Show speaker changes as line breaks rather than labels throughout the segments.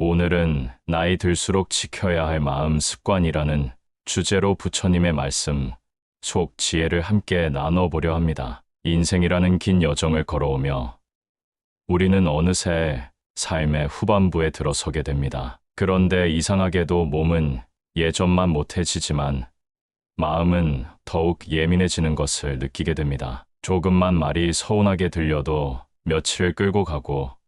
오늘은 나이 들수록 지켜야 할 마음 습관이라는 주제로 부처님의 말씀, 속 지혜를 함께 나눠보려 합니다. 인생이라는 긴 여정을 걸어오며 우리는 어느새 삶의 후반부에 들어서게 됩니다. 그런데 이상하게도 몸은 예전만 못해지지만 마음은 더욱 예민해지는 것을 느끼게 됩니다. 조금만 말이 서운하게 들려도 며칠 끌고 가고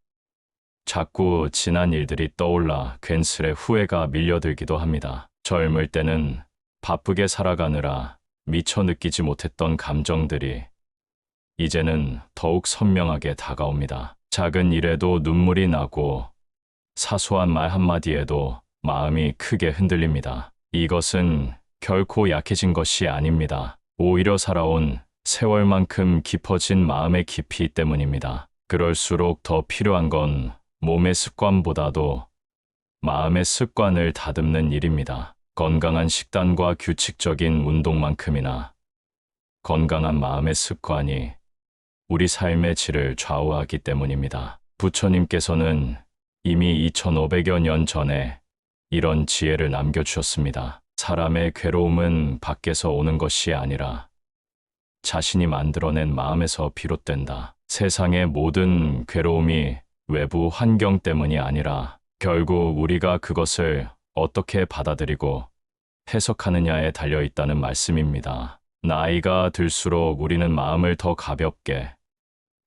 자꾸 지난 일들이 떠올라 괜스레 후회가 밀려들기도 합니다. 젊을 때는 바쁘게 살아가느라 미처 느끼지 못했던 감정들이 이제는 더욱 선명하게 다가옵니다. 작은 일에도 눈물이 나고 사소한 말 한마디에도 마음이 크게 흔들립니다. 이것은 결코 약해진 것이 아닙니다. 오히려 살아온 세월만큼 깊어진 마음의 깊이 때문입니다. 그럴수록 더 필요한 건 몸의 습관보다도 마음의 습관을 다듬는 일입니다. 건강한 식단과 규칙적인 운동만큼이나 건강한 마음의 습관이 우리 삶의 질을 좌우하기 때문입니다. 부처님께서는 이미 2500여 년 전에 이런 지혜를 남겨주셨습니다. 사람의 괴로움은 밖에서 오는 것이 아니라 자신이 만들어낸 마음에서 비롯된다. 세상의 모든 괴로움이 외부 환경 때문이 아니라 결국 우리가 그것을 어떻게 받아들이고 해석하느냐에 달려있다는 말씀입니다. 나이가 들수록 우리는 마음을 더 가볍게,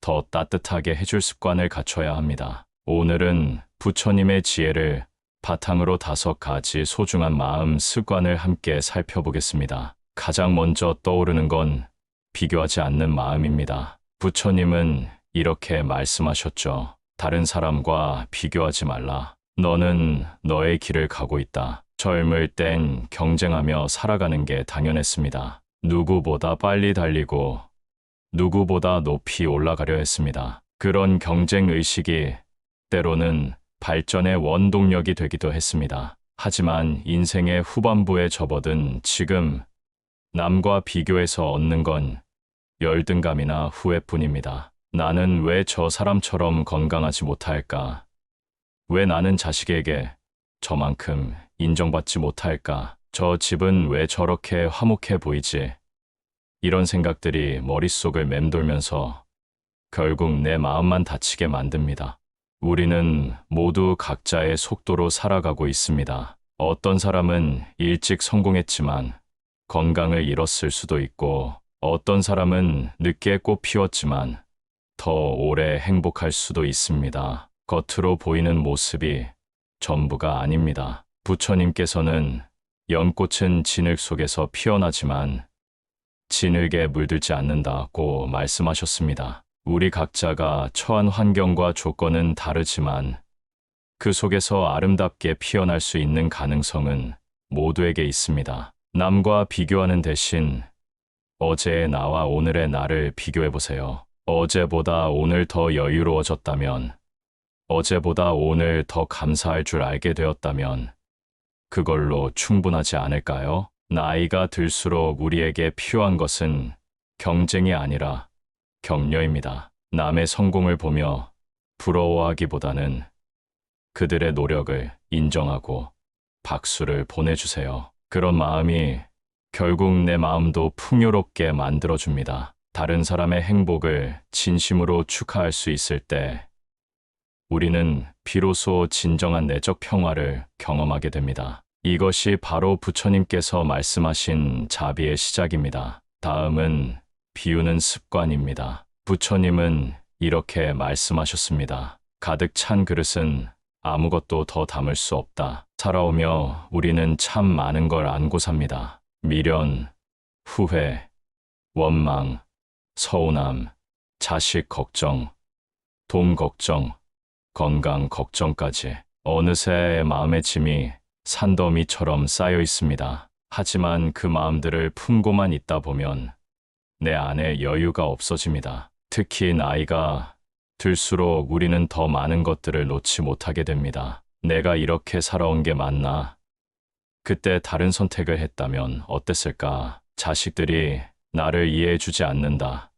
더 따뜻하게 해줄 습관을 갖춰야 합니다. 오늘은 부처님의 지혜를 바탕으로 5가지 소중한 마음 습관을 함께 살펴보겠습니다. 가장 먼저 떠오르는 건 비교하지 않는 마음입니다. 부처님은 이렇게 말씀하셨죠. 다른 사람과 비교하지 말라. 너는 너의 길을 가고 있다. 젊을 땐 경쟁하며 살아가는 게 당연했습니다. 누구보다 빨리 달리고 누구보다 높이 올라가려 했습니다. 그런 경쟁 의식이 때로는 발전의 원동력이 되기도 했습니다. 하지만 인생의 후반부에 접어든 지금 남과 비교해서 얻는 건 열등감이나 후회뿐입니다. 나는 왜 저 사람처럼 건강하지 못할까? 왜 나는 자식에게 저만큼 인정받지 못할까? 저 집은 왜 저렇게 화목해 보이지? 이런 생각들이 머릿속을 맴돌면서 결국 내 마음만 다치게 만듭니다. 우리는 모두 각자의 속도로 살아가고 있습니다. 어떤 사람은 일찍 성공했지만 건강을 잃었을 수도 있고, 어떤 사람은 늦게 꽃 피웠지만 더 오래 행복할 수도 있습니다. 겉으로 보이는 모습이 전부가 아닙니다. 부처님께서는 연꽃은 진흙 속에서 피어나지만 진흙에 물들지 않는다고 말씀하셨습니다. 우리 각자가 처한 환경과 조건은 다르지만 그 속에서 아름답게 피어날 수 있는 가능성은 모두에게 있습니다. 남과 비교하는 대신 어제의 나와 오늘의 나를 비교해보세요. 어제보다 오늘 더 여유로워졌다면, 어제보다 오늘 더 감사할 줄 알게 되었다면 그걸로 충분하지 않을까요? 나이가 들수록 우리에게 필요한 것은 경쟁이 아니라 격려입니다. 남의 성공을 보며 부러워하기보다는 그들의 노력을 인정하고 박수를 보내주세요. 그런 마음이 결국 내 마음도 풍요롭게 만들어줍니다. 다른 사람의 행복을 진심으로 축하할 수 있을 때 우리는 비로소 진정한 내적 평화를 경험하게 됩니다. 이것이 바로 부처님께서 말씀하신 자비의 시작입니다. 다음은 비우는 습관입니다. 부처님은 이렇게 말씀하셨습니다. 가득 찬 그릇은 아무것도 더 담을 수 없다. 살아오며 우리는 참 많은 걸 안고 삽니다. 미련, 후회, 원망, 서운함, 자식 걱정, 돈 걱정, 건강 걱정까지 어느새 마음의 짐이 산더미처럼 쌓여 있습니다. 하지만 그 마음들을 품고만 있다 보면 내 안에 여유가 없어집니다. 특히 나이가 들수록 우리는 더 많은 것들을 놓지 못하게 됩니다. 내가 이렇게 살아온 게 맞나? 그때 다른 선택을 했다면 어땠을까? 자식들이 나를 이해해주지 않는다.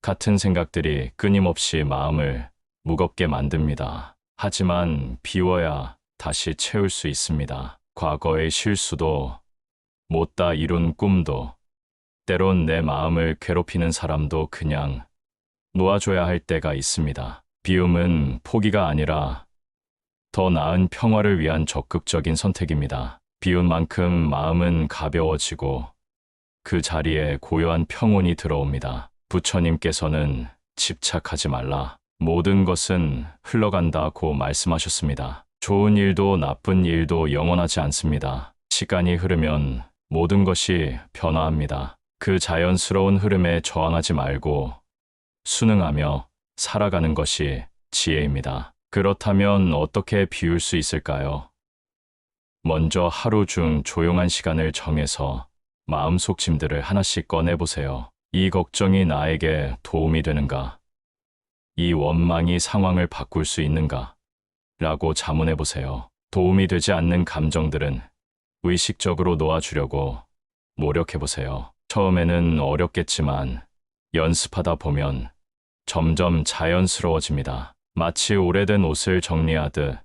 같은 생각들이 끊임없이 마음을 무겁게 만듭니다. 하지만 비워야 다시 채울 수 있습니다. 과거의 실수도, 못다 이룬 꿈도, 때론 내 마음을 괴롭히는 사람도 그냥 놓아줘야 할 때가 있습니다. 비움은 포기가 아니라 더 나은 평화를 위한 적극적인 선택입니다. 비운 만큼 마음은 가벼워지고 그 자리에 고요한 평온이 들어옵니다. 부처님께서는 집착하지 말라. 모든 것은 흘러간다고 말씀하셨습니다. 좋은 일도 나쁜 일도 영원하지 않습니다. 시간이 흐르면 모든 것이 변화합니다. 그 자연스러운 흐름에 저항하지 말고 순응하며 살아가는 것이 지혜입니다. 그렇다면 어떻게 비울 수 있을까요? 먼저 하루 중 조용한 시간을 정해서 마음속 짐들을 하나씩 꺼내보세요. 이 걱정이 나에게 도움이 되는가? 이 원망이 상황을 바꿀 수 있는가? 라고 자문해보세요. 도움이 되지 않는 감정들은 의식적으로 놓아주려고 노력해보세요. 처음에는 어렵겠지만 연습하다 보면 점점 자연스러워집니다. 마치 오래된 옷을 정리하듯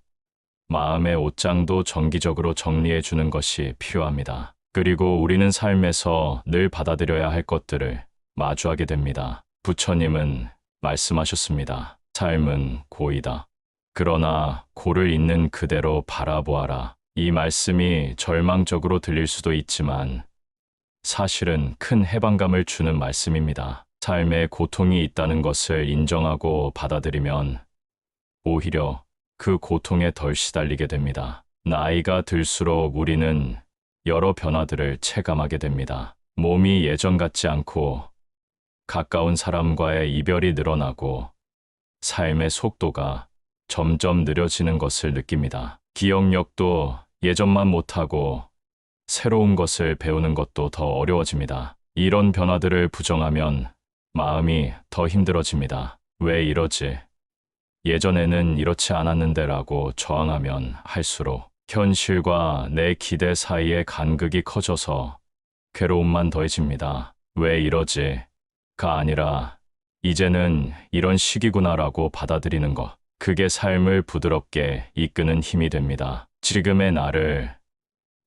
마음의 옷장도 정기적으로 정리해주는 것이 필요합니다. 그리고 우리는 삶에서 늘 받아들여야 할 것들을 마주하게 됩니다. 부처님은 말씀하셨습니다. 삶은 고이다. 그러나 고를 있는 그대로 바라보아라. 이 말씀이 절망적으로 들릴 수도 있지만 사실은 큰 해방감을 주는 말씀입니다. 삶에 고통이 있다는 것을 인정하고 받아들이면 오히려 그 고통에 덜 시달리게 됩니다. 나이가 들수록 우리는 여러 변화들을 체감하게 됩니다. 몸이 예전 같지 않고 가까운 사람과의 이별이 늘어나고 삶의 속도가 점점 느려지는 것을 느낍니다. 기억력도 예전만 못하고 새로운 것을 배우는 것도 더 어려워집니다. 이런 변화들을 부정하면 마음이 더 힘들어집니다. 왜 이러지? 예전에는 이렇지 않았는데 라고 저항하면 할수록 현실과 내 기대 사이의 간극이 커져서 괴로움만 더해집니다. 왜 이러지? 가 아니라 이제는 이런 시기구나라고 받아들이는 것. 그게 삶을 부드럽게 이끄는 힘이 됩니다. 지금의 나를,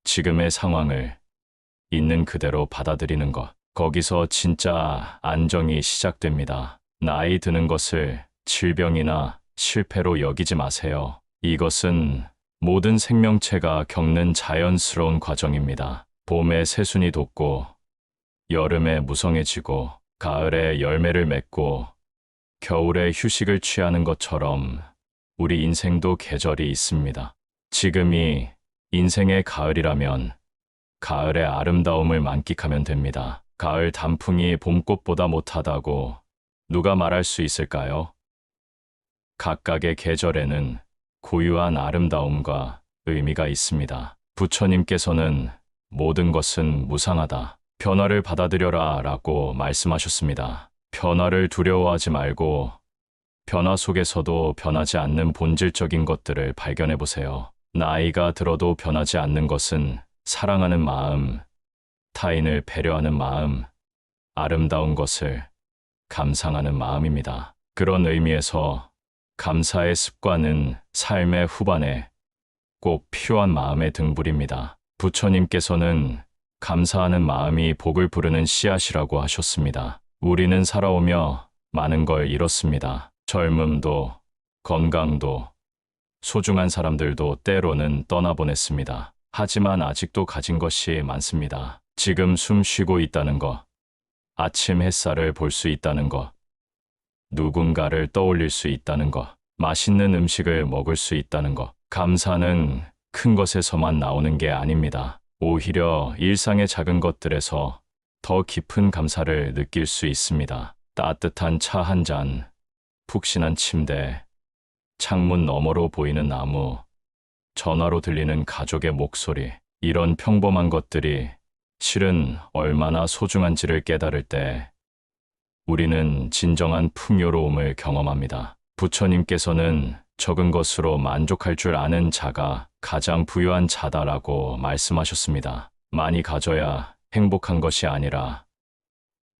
지금의 상황을 있는 그대로 받아들이는 것. 거기서 진짜 안정이 시작됩니다. 나이 드는 것을 질병이나 실패로 여기지 마세요. 이것은 모든 생명체가 겪는 자연스러운 과정입니다. 봄에 새순이 돋고, 여름에 무성해지고, 가을에 열매를 맺고, 겨울에 휴식을 취하는 것처럼 우리 인생도 계절이 있습니다. 지금이 인생의 가을이라면 가을의 아름다움을 만끽하면 됩니다. 가을 단풍이 봄꽃보다 못하다고 누가 말할 수 있을까요? 각각의 계절에는 고유한 아름다움과 의미가 있습니다. 부처님께서는 모든 것은 무상하다. 변화를 받아들여라 라고 말씀하셨습니다. 변화를 두려워하지 말고 변화 속에서도 변하지 않는 본질적인 것들을 발견해 보세요. 나이가 들어도 변하지 않는 것은 사랑하는 마음, 타인을 배려하는 마음, 아름다운 것을 감상하는 마음입니다. 그런 의미에서 감사의 습관은 삶의 후반에 꼭 필요한 마음의 등불입니다. 부처님께서는 감사하는 마음이 복을 부르는 씨앗이라고 하셨습니다. 우리는 살아오며 많은 걸 잃었습니다. 젊음도, 건강도, 소중한 사람들도 때로는 떠나보냈습니다. 하지만 아직도 가진 것이 많습니다. 지금 숨 쉬고 있다는 것, 아침 햇살을 볼 수 있다는 것, 누군가를 떠올릴 수 있다는 것, 맛있는 음식을 먹을 수 있다는 것. 감사는 큰 것에서만 나오는 게 아닙니다. 오히려 일상의 작은 것들에서 더 깊은 감사를 느낄 수 있습니다. 따뜻한 차 한 잔, 푹신한 침대, 창문 너머로 보이는 나무, 전화로 들리는 가족의 목소리, 이런 평범한 것들이 실은 얼마나 소중한지를 깨달을 때 우리는 진정한 풍요로움을 경험합니다. 부처님께서는 적은 것으로 만족할 줄 아는 자가 가장 부유한 자다라고 말씀하셨습니다. 많이 가져야 행복한 것이 아니라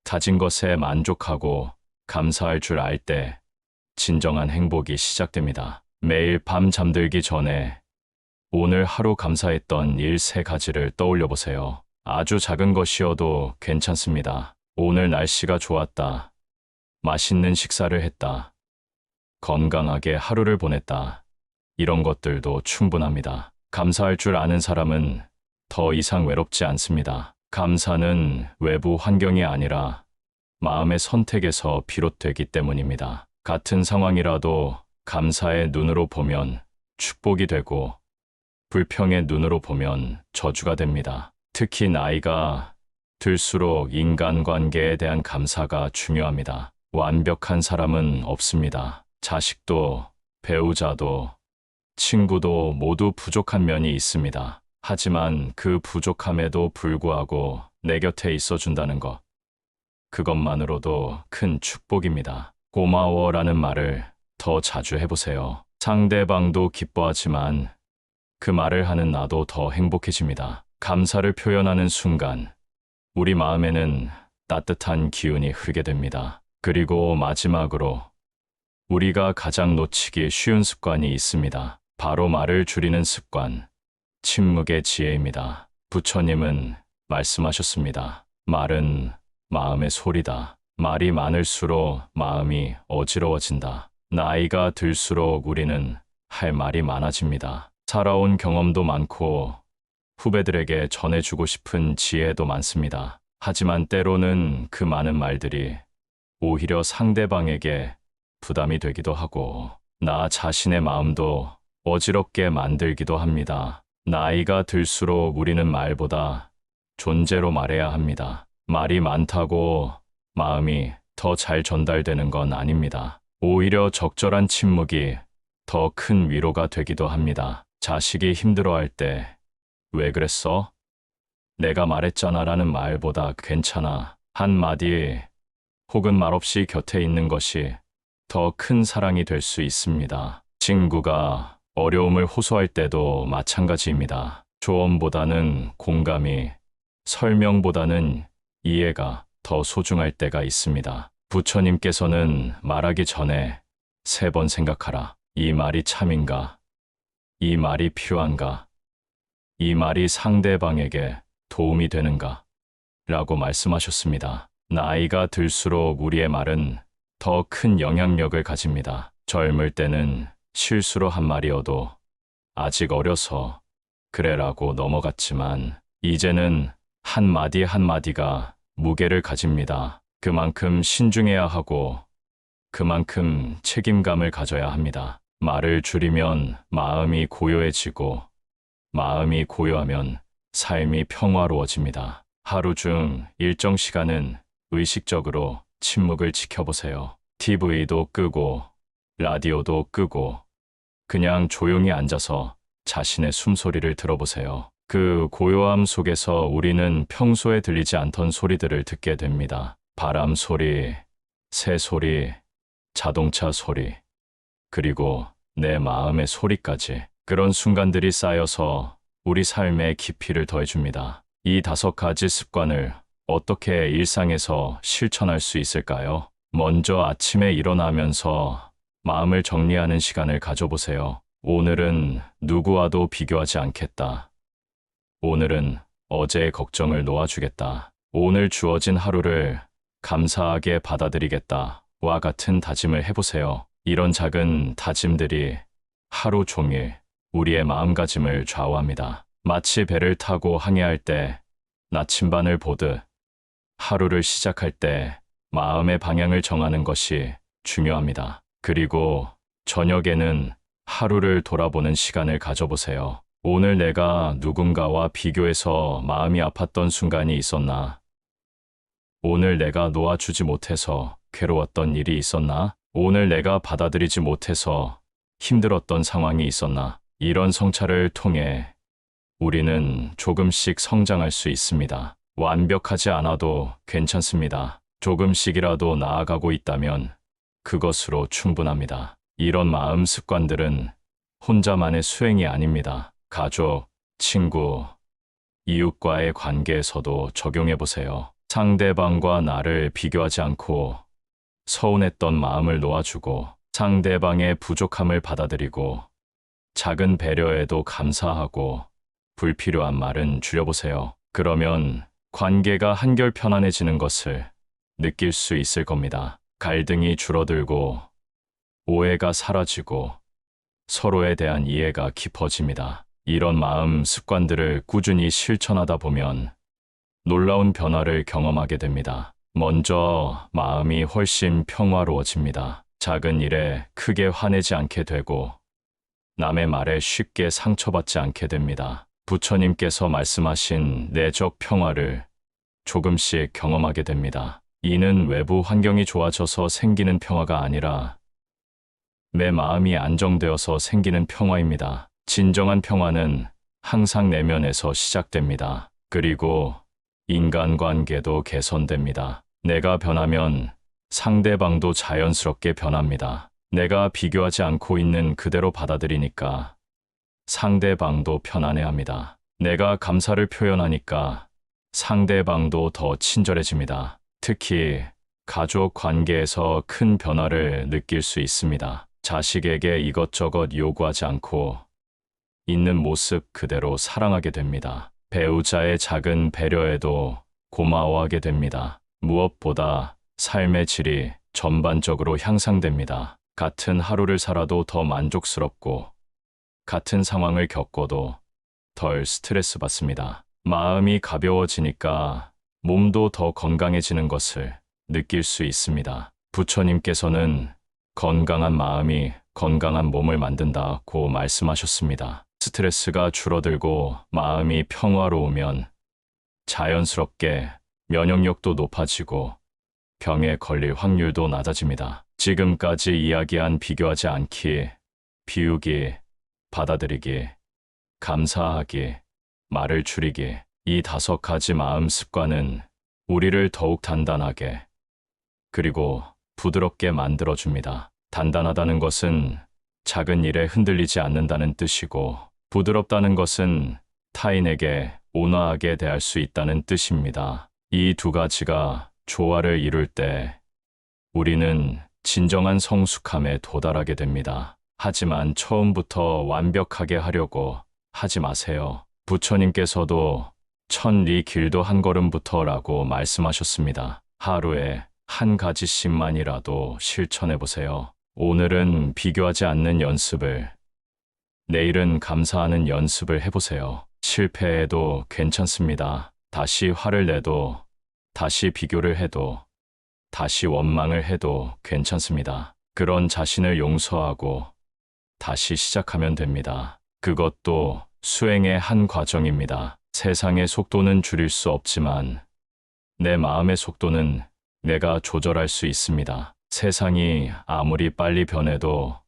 가진 것에 만족하고 감사할 줄 알 때 진정한 행복이 시작됩니다. 매일 밤 잠들기 전에 오늘 하루 감사했던 일 세 가지를 떠올려 보세요. 아주 작은 것이어도 괜찮습니다. 오늘 날씨가 좋았다. 맛있는 식사를 했다. 건강하게 하루를 보냈다. 이런 것들도 충분합니다. 감사할 줄 아는 사람은 더 이상 외롭지 않습니다. 감사는 외부 환경이 아니라 마음의 선택에서 비롯되기 때문입니다. 같은 상황이라도 감사의 눈으로 보면 축복이 되고 불평의 눈으로 보면 저주가 됩니다. 특히 나이가 들수록 인간관계에 대한 감사가 중요합니다. 완벽한 사람은 없습니다. 자식도, 배우자도, 친구도 모두 부족한 면이 있습니다. 하지만 그 부족함에도 불구하고 내 곁에 있어준다는 것, 그것만으로도 큰 축복입니다. 고마워라는 말을 더 자주 해보세요. 상대방도 기뻐하지만 그 말을 하는 나도 더 행복해집니다. 감사를 표현하는 순간 우리 마음에는 따뜻한 기운이 흐르게 됩니다. 그리고 마지막으로 우리가 가장 놓치기 쉬운 습관이 있습니다. 바로 말을 줄이는 습관, 침묵의 지혜입니다. 부처님은 말씀하셨습니다. 말은 마음의 소리다. 말이 많을수록 마음이 어지러워진다. 나이가 들수록 우리는 할 말이 많아집니다. 살아온 경험도 많고 후배들에게 전해주고 싶은 지혜도 많습니다. 하지만 때로는 그 많은 말들이 오히려 상대방에게 부담이 되기도 하고 나 자신의 마음도 어지럽게 만들기도 합니다. 나이가 들수록 우리는 말보다 존재로 말해야 합니다. 말이 많다고 마음이 더 잘 전달되는 건 아닙니다. 오히려 적절한 침묵이 더 큰 위로가 되기도 합니다. 자식이 힘들어할 때 왜 그랬어? 내가 말했잖아 라는 말보다 괜찮아 한마디 혹은 말없이 곁에 있는 것이 더 큰 사랑이 될 수 있습니다. 친구가 어려움을 호소할 때도 마찬가지입니다. 조언보다는 공감이, 설명보다는 이해가 더 소중할 때가 있습니다. 부처님께서는 말하기 전에 3번 생각하라. 이 말이 참인가? 이 말이 필요한가? 이 말이 상대방에게 도움이 되는가? 라고 말씀하셨습니다. 나이가 들수록 우리의 말은 더 큰 영향력을 가집니다. 젊을 때는 실수로 한 말이어도 아직 어려서 그래라고 넘어갔지만 이제는 한마디 한마디가 무게를 가집니다. 그만큼 신중해야 하고 그만큼 책임감을 가져야 합니다. 말을 줄이면 마음이 고요해지고 마음이 고요하면 삶이 평화로워집니다. 하루 중 일정 시간은 의식적으로 침묵을 지켜보세요. TV도 끄고 라디오도 끄고 그냥 조용히 앉아서 자신의 숨소리를 들어보세요. 그 고요함 속에서 우리는 평소에 들리지 않던 소리들을 듣게 됩니다. 바람 소리, 새 소리, 자동차 소리, 그리고 내 마음의 소리까지. 그런 순간들이 쌓여서 우리 삶에 깊이를 더해줍니다. 이 5가지 습관을 어떻게 일상에서 실천할 수 있을까요? 먼저 아침에 일어나면서 마음을 정리하는 시간을 가져보세요. 오늘은 누구와도 비교하지 않겠다. 오늘은 어제의 걱정을 놓아주겠다. 오늘 주어진 하루를 감사하게 받아들이겠다. 와 같은 다짐을 해보세요. 이런 작은 다짐들이 하루 종일 우리의 마음가짐을 좌우합니다. 마치 배를 타고 항해할 때 나침반을 보듯 하루를 시작할 때 마음의 방향을 정하는 것이 중요합니다. 그리고 저녁에는 하루를 돌아보는 시간을 가져보세요. 오늘 내가 누군가와 비교해서 마음이 아팠던 순간이 있었나? 오늘 내가 놓아주지 못해서 괴로웠던 일이 있었나? 오늘 내가 받아들이지 못해서 힘들었던 상황이 있었나? 이런 성찰을 통해 우리는 조금씩 성장할 수 있습니다. 완벽하지 않아도 괜찮습니다. 조금씩이라도 나아가고 있다면 그것으로 충분합니다. 이런 마음 습관들은 혼자만의 수행이 아닙니다. 가족, 친구, 이웃과의 관계에서도 적용해 보세요. 상대방과 나를 비교하지 않고 서운했던 마음을 놓아주고 상대방의 부족함을 받아들이고 작은 배려에도 감사하고 불필요한 말은 줄여보세요. 그러면 관계가 한결 편안해지는 것을 느낄 수 있을 겁니다. 갈등이 줄어들고 오해가 사라지고 서로에 대한 이해가 깊어집니다. 이런 마음 습관들을 꾸준히 실천하다 보면 놀라운 변화를 경험하게 됩니다. 먼저 마음이 훨씬 평화로워집니다. 작은 일에 크게 화내지 않게 되고 남의 말에 쉽게 상처받지 않게 됩니다. 부처님께서 말씀하신 내적 평화를 조금씩 경험하게 됩니다. 이는 외부 환경이 좋아져서 생기는 평화가 아니라 내 마음이 안정되어서 생기는 평화입니다. 진정한 평화는 항상 내면에서 시작됩니다. 그리고 인간관계도 개선됩니다. 내가 변하면 상대방도 자연스럽게 변합니다. 내가 비교하지 않고 있는 그대로 받아들이니까 상대방도 편안해합니다. 내가 감사를 표현하니까 상대방도 더 친절해집니다. 특히 가족 관계에서 큰 변화를 느낄 수 있습니다. 자식에게 이것저것 요구하지 않고 있는 모습 그대로 사랑하게 됩니다. 배우자의 작은 배려에도 고마워하게 됩니다. 무엇보다 삶의 질이 전반적으로 향상됩니다. 같은 하루를 살아도 더 만족스럽고 같은 상황을 겪어도 덜 스트레스 받습니다. 마음이 가벼워지니까 몸도 더 건강해지는 것을 느낄 수 있습니다. 부처님께서는 건강한 마음이 건강한 몸을 만든다고 말씀하셨습니다. 스트레스가 줄어들고 마음이 평화로우면 자연스럽게 면역력도 높아지고 병에 걸릴 확률도 낮아집니다. 지금까지 이야기한 비교하지 않기, 비우기, 받아들이기, 감사하기, 말을 줄이기, 이 5가지 마음 습관은 우리를 더욱 단단하게 그리고 부드럽게 만들어줍니다. 단단하다는 것은 작은 일에 흔들리지 않는다는 뜻이고, 부드럽다는 것은 타인에게 온화하게 대할 수 있다는 뜻입니다. 이 2가지가 조화를 이룰 때 우리는 진정한 성숙함에 도달하게 됩니다. 하지만 처음부터 완벽하게 하려고 하지 마세요. 부처님께서도 천리 길도 한 걸음부터라고 말씀하셨습니다. 하루에 1가지씩만이라도 실천해 보세요. 오늘은 비교하지 않는 연습을, 내일은 감사하는 연습을 해보세요. 실패해도 괜찮습니다. 다시 화를 내도, 다시 비교를 해도, 다시 원망을 해도 괜찮습니다. 그런 자신을 용서하고 다시 시작하면 됩니다. 그것도 수행의 한 과정입니다. 세상의 속도는 줄일 수 없지만 내 마음의 속도는 내가 조절할 수 있습니다. 세상이 아무리 빨리 변해도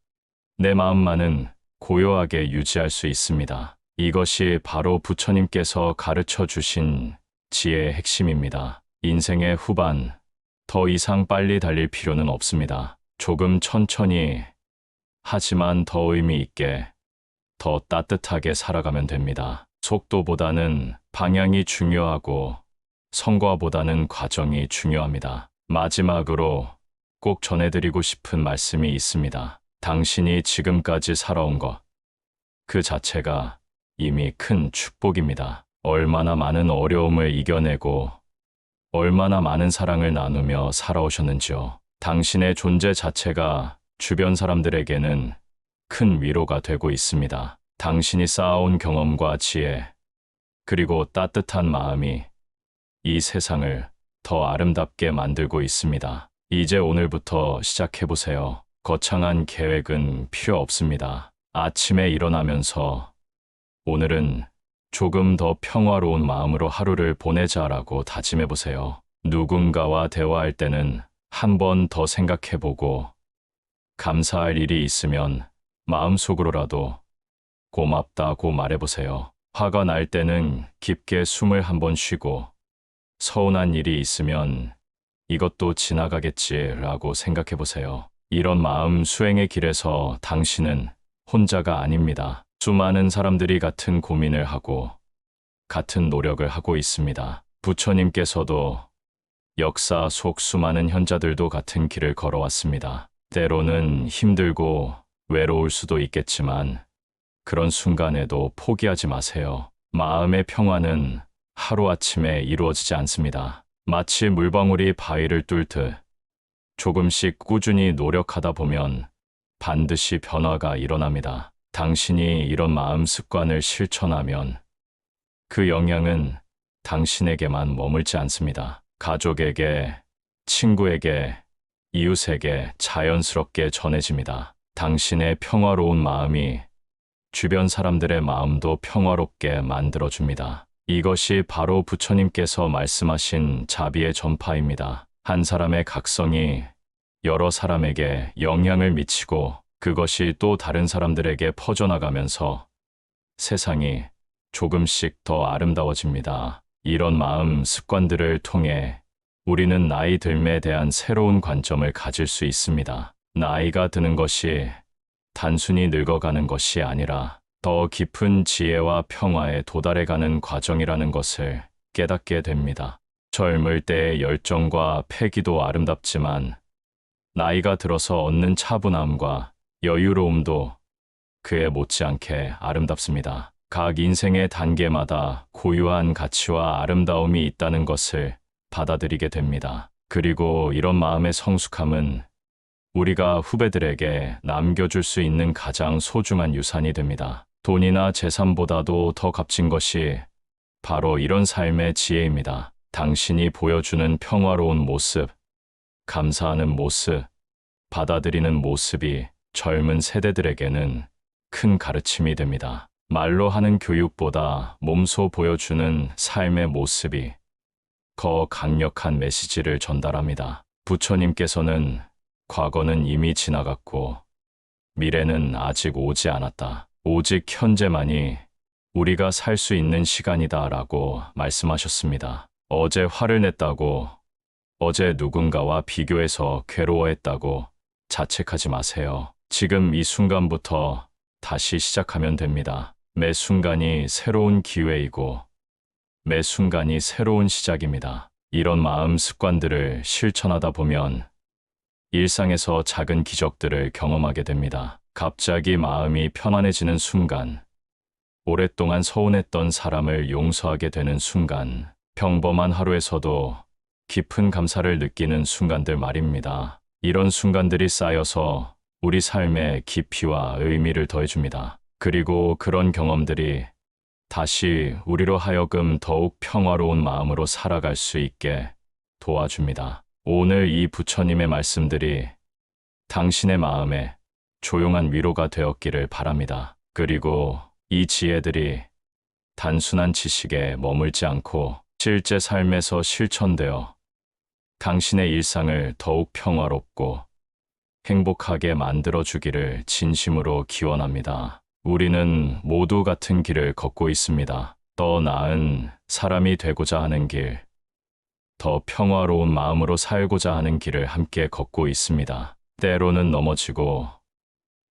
내 마음만은 고요하게 유지할 수 있습니다. 이것이 바로 부처님께서 가르쳐 주신 지혜의 핵심입니다. 인생의 후반, 더 이상 빨리 달릴 필요는 없습니다. 조금 천천히, 하지만 더 의미 있게, 더 따뜻하게 살아가면 됩니다. 속도보다는 방향이 중요하고 성과보다는 과정이 중요합니다. 마지막으로 꼭 전해드리고 싶은 말씀이 있습니다. 당신이 지금까지 살아온 것, 그 자체가 이미 큰 축복입니다. 얼마나 많은 어려움을 이겨내고 얼마나 많은 사랑을 나누며 살아오셨는지요. 당신의 존재 자체가 주변 사람들에게는 큰 위로가 되고 있습니다. 당신이 쌓아온 경험과 지혜, 그리고 따뜻한 마음이 이 세상을 더 아름답게 만들고 있습니다. 이제 오늘부터 시작해보세요. 거창한 계획은 필요 없습니다. 아침에 일어나면서 오늘은 조금 더 평화로운 마음으로 하루를 보내자라고 다짐해보세요. 누군가와 대화할 때는 한 번 더 생각해보고, 감사할 일이 있으면 마음속으로라도 고맙다고 말해보세요. 화가 날 때는 깊게 숨을 한 번 쉬고, 서운한 일이 있으면 이것도 지나가겠지라고 생각해보세요. 이런 마음 수행의 길에서 당신은 혼자가 아닙니다. 수많은 사람들이 같은 고민을 하고 같은 노력을 하고 있습니다. 부처님께서도 역사 속 수많은 현자들도 같은 길을 걸어왔습니다. 때로는 힘들고 외로울 수도 있겠지만 그런 순간에도 포기하지 마세요. 마음의 평화는 하루아침에 이루어지지 않습니다. 마치 물방울이 바위를 뚫듯 조금씩 꾸준히 노력하다 보면 반드시 변화가 일어납니다. 당신이 이런 마음 습관을 실천하면 그 영향은 당신에게만 머물지 않습니다. 가족에게, 친구에게, 이웃에게 자연스럽게 전해집니다. 당신의 평화로운 마음이 주변 사람들의 마음도 평화롭게 만들어줍니다. 이것이 바로 부처님께서 말씀하신 자비의 전파입니다. 한 사람의 각성이 여러 사람에게 영향을 미치고 그것이 또 다른 사람들에게 퍼져나가면서 세상이 조금씩 더 아름다워집니다. 이런 마음 습관들을 통해 우리는 나이 들매에 대한 새로운 관점을 가질 수 있습니다. 나이가 드는 것이 단순히 늙어가는 것이 아니라 더 깊은 지혜와 평화에 도달해가는 과정이라는 것을 깨닫게 됩니다. 젊을 때의 열정과 패기도 아름답지만 나이가 들어서 얻는 차분함과 여유로움도 그에 못지않게 아름답습니다. 각 인생의 단계마다 고유한 가치와 아름다움이 있다는 것을 받아들이게 됩니다. 그리고 이런 마음의 성숙함은 우리가 후배들에게 남겨줄 수 있는 가장 소중한 유산이 됩니다. 돈이나 재산보다도 더 값진 것이 바로 이런 삶의 지혜입니다. 당신이 보여주는 평화로운 모습, 감사하는 모습, 받아들이는 모습이 젊은 세대들에게는 큰 가르침이 됩니다. 말로 하는 교육보다 몸소 보여주는 삶의 모습이 더 강력한 메시지를 전달합니다. 부처님께서는 과거는 이미 지나갔고 미래는 아직 오지 않았다. 오직 현재만이 우리가 살 수 있는 시간이다 라고 말씀하셨습니다. 어제 화를 냈다고, 어제 누군가와 비교해서 괴로워했다고 자책하지 마세요. 지금 이 순간부터 다시 시작하면 됩니다. 매 순간이 새로운 기회이고 매 순간이 새로운 시작입니다. 이런 마음 습관들을 실천하다 보면 일상에서 작은 기적들을 경험하게 됩니다. 갑자기 마음이 편안해지는 순간, 오랫동안 서운했던 사람을 용서하게 되는 순간, 평범한 하루에서도 깊은 감사를 느끼는 순간들 말입니다. 이런 순간들이 쌓여서 우리 삶에 깊이와 의미를 더해줍니다. 그리고 그런 경험들이 다시 우리로 하여금 더욱 평화로운 마음으로 살아갈 수 있게 도와줍니다. 오늘 이 부처님의 말씀들이 당신의 마음에 조용한 위로가 되었기를 바랍니다. 그리고 이 지혜들이 단순한 지식에 머물지 않고 실제 삶에서 실천되어 당신의 일상을 더욱 평화롭고 행복하게 만들어주기를 진심으로 기원합니다. 우리는 모두 같은 길을 걷고 있습니다. 더 나은 사람이 되고자 하는 길, 더 평화로운 마음으로 살고자 하는 길을 함께 걷고 있습니다. 때로는 넘어지고,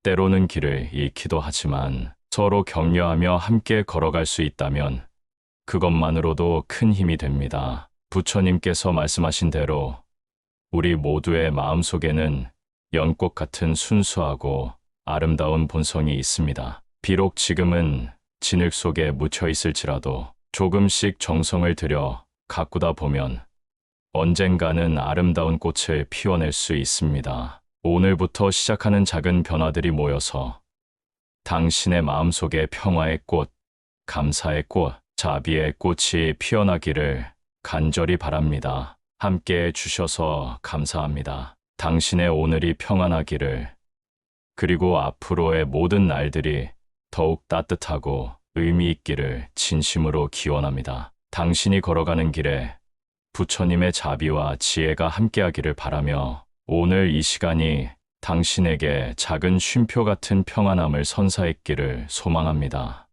때로는 길을 잃기도 하지만 서로 격려하며 함께 걸어갈 수 있다면 그것만으로도 큰 힘이 됩니다. 부처님께서 말씀하신 대로 우리 모두의 마음속에는 연꽃 같은 순수하고 아름다운 본성이 있습니다. 비록 지금은 진흙 속에 묻혀 있을지라도 조금씩 정성을 들여 가꾸다 보면 언젠가는 아름다운 꽃을 피워낼 수 있습니다. 오늘부터 시작하는 작은 변화들이 모여서 당신의 마음속에 평화의 꽃, 감사의 꽃, 자비의 꽃이 피어나기를 간절히 바랍니다. 함께 해주셔서 감사합니다. 당신의 오늘이 평안하기를, 그리고 앞으로의 모든 날들이 더욱 따뜻하고 의미 있기를 진심으로 기원합니다. 당신이 걸어가는 길에 부처님의 자비와 지혜가 함께하기를 바라며 오늘 이 시간이 당신에게 작은 쉼표 같은 평안함을 선사했기를 소망합니다.